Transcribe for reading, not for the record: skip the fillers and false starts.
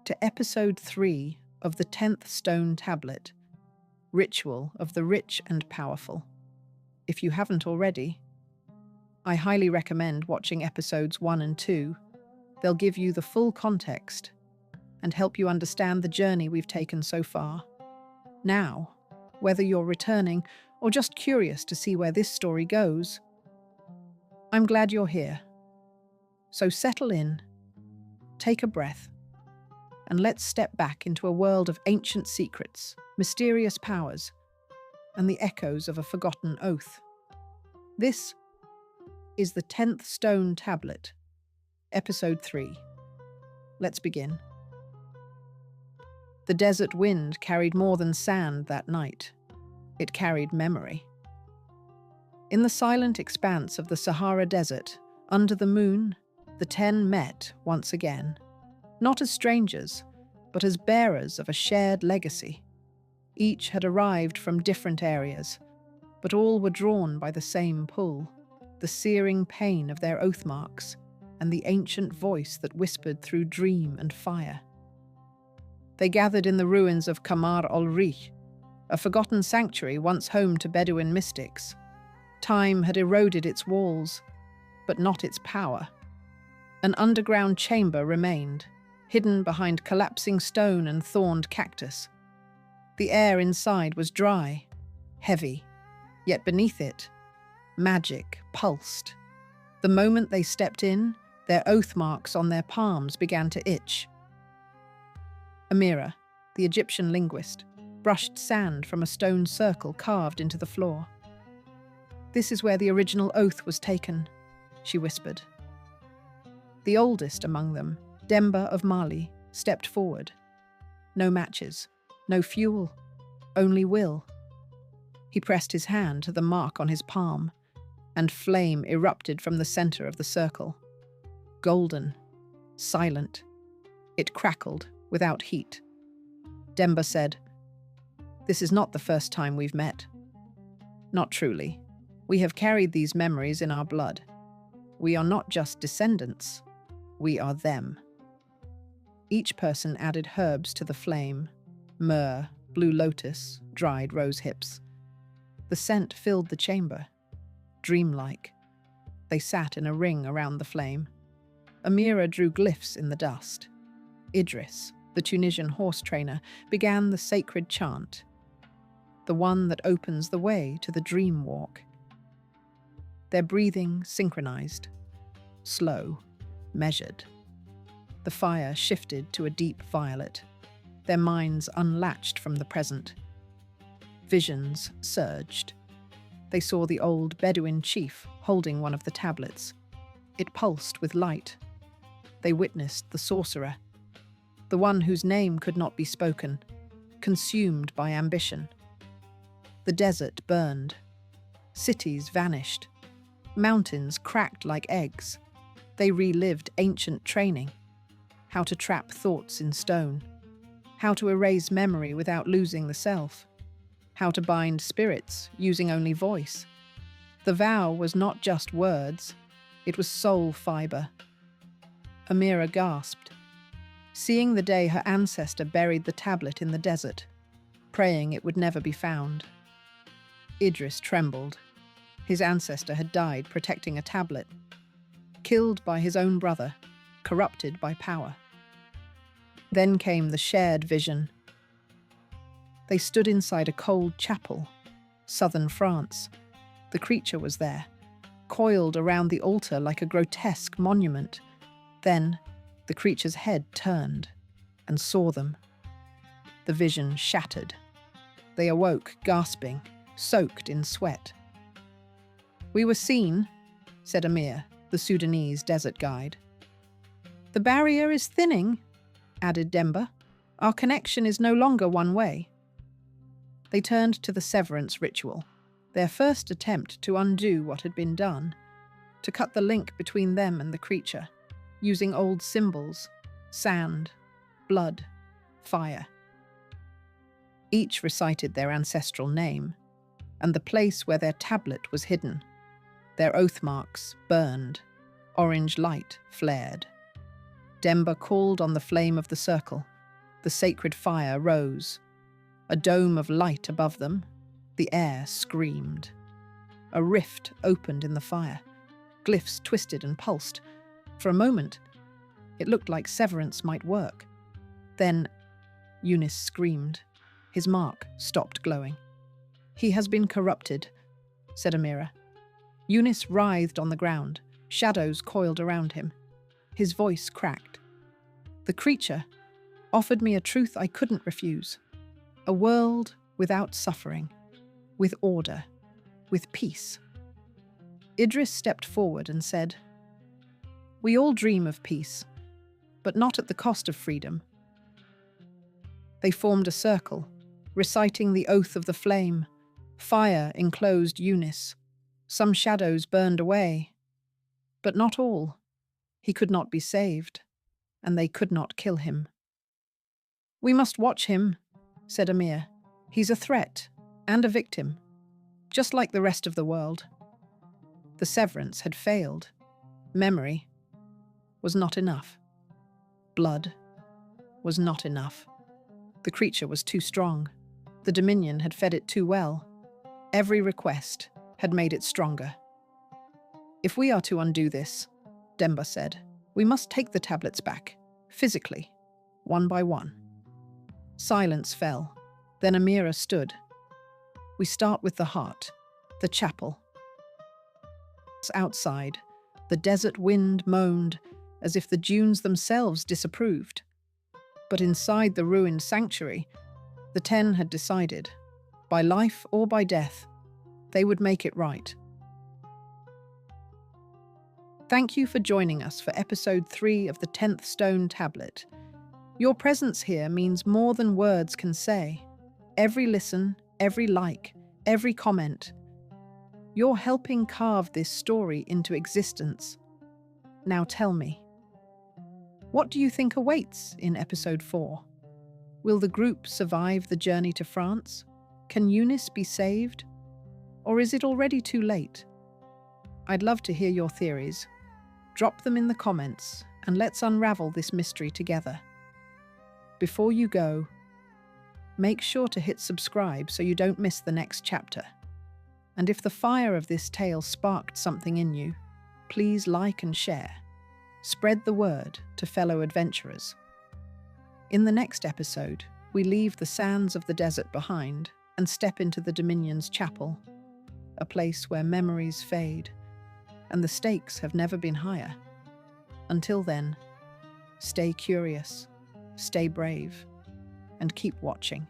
to Episode 3 of the 10th Stone Tablet, Ritual of the Rich and Powerful. If you haven't already, I highly recommend watching Episodes 1 and 2. They'll give you the full context and help you understand the journey we've taken so far. Now, whether you're returning or just curious to see where this story goes, I'm glad you're here. So settle in, take a breath, and let's step back into a world of ancient secrets, mysterious powers, and the echoes of a forgotten oath. This is the 10th Stone Tablet, Episode 3. Let's begin. The desert wind carried more than sand that night. It carried memory. In the silent expanse of the Sahara Desert, under the moon, the 10 met once again, not as strangers, but as bearers of a shared legacy. Each had arrived from different areas, but all were drawn by the same pull, the searing pain of their oath marks and the ancient voice that whispered through dream and fire. They gathered in the ruins of Kamar al-Rih, a forgotten sanctuary once home to Bedouin mystics. Time had eroded its walls, but not its power. An underground chamber remained, hidden behind collapsing stone and thorned cactus. The air inside was dry, heavy, yet beneath it, magic pulsed. The moment they stepped in, their oath marks on their palms began to itch. Amira, the Egyptian linguist, brushed sand from a stone circle carved into the floor. "This is where the original oath was taken," she whispered. The oldest among them, Demba of Mali, stepped forward. No matches, no fuel, only will. He pressed his hand to the mark on his palm, and flame erupted from the center of the circle. Golden, silent. It crackled without heat. Demba said, "This is not the first time we've met." "Not truly. We have carried these memories in our blood. We are not just descendants. We are them." Each person added herbs to the flame: myrrh, blue lotus, dried rose hips. The scent filled the chamber, dreamlike. They sat in a ring around the flame. Amira drew glyphs in the dust. Idris, the Tunisian horse trainer, began the sacred chant, the one that opens the way to the dream walk. Their breathing synchronized, slow, measured. The fire shifted to a deep violet, their minds unlatched from the present. Visions surged. They saw the old Bedouin chief holding one of the tablets. It pulsed with light. They witnessed the sorcerer, the one whose name could not be spoken, consumed by ambition. The desert burned. Cities vanished. Mountains cracked like eggs. They relived ancient training. How to trap thoughts in stone. How to erase memory without losing the self. How to bind spirits using only voice. The vow was not just words. It was soul fiber. Amira gasped, seeing the day her ancestor buried the tablet in the desert, praying it would never be found. Idris trembled. His ancestor had died protecting a tablet, killed by his own brother, corrupted by power. Then came the shared vision. They stood inside a cold chapel, southern France. The creature was there, coiled around the altar like a grotesque monument. Then, the creature's head turned and saw them. The vision shattered. They awoke, gasping, soaked in sweat. "We were seen," said Amir, the Sudanese desert guide. "The barrier is thinning," added Demba. "Our connection is no longer one way." They turned to the Severance Ritual, their first attempt to undo what had been done, to cut the link between them and the creature, using old symbols: sand, blood, fire. Each recited their ancestral name, and the place where their tablet was hidden. Their oath marks burned, orange light flared. Demba called on the flame of the circle, The sacred fire rose. A dome of light above them. The air screamed. A rift opened in the fire. Glyphs twisted and pulsed. For a moment, it looked like Severance might work. Then, Eunice screamed. His mark stopped glowing. "He has been corrupted," said Amira. Eunice writhed on the ground. Shadows coiled around him. His voice cracked. "The creature offered me a truth I couldn't refuse. A world without suffering, with order, with peace." Idris stepped forward and said, "We all dream of peace, but not at the cost of freedom." They formed a circle, reciting the oath of the flame. Fire enclosed Eunice. Some shadows burned away, but not all. He could not be saved, and they could not kill him. "We must watch him," said Amir. "He's a threat and a victim, just like the rest of the world." The severance had failed. Memory was not enough. Blood was not enough. The creature was too strong. The Dominion had fed it too well. Every request had made it stronger. "If we are to undo this," Demba said, "we must take the tablets back, physically, one by one." Silence fell. Then Amira stood. "We start with the heart, the chapel." Outside, the desert wind moaned as if the dunes themselves disapproved. But inside the ruined sanctuary, the 10 had decided, by life or by death, they would make it right. Thank you for joining us for episode 3 of the 10th Stone Tablet. Your presence here means more than words can say. Every listen, every like, every comment. You're helping carve this story into existence. Now tell me, what do you think awaits in episode 4? Will the group survive the journey to France? Can Eunice be saved? Or is it already too late? I'd love to hear your theories. Drop them in the comments and let's unravel this mystery together. Before you go, make sure to hit subscribe so you don't miss the next chapter. And if the fire of this tale sparked something in you, please like and share. Spread the word to fellow adventurers. In the next episode, we leave the sands of the desert behind and step into the Dominion's chapel, a place where memories fade and the stakes have never been higher. Until then, stay curious, stay brave, and keep watching.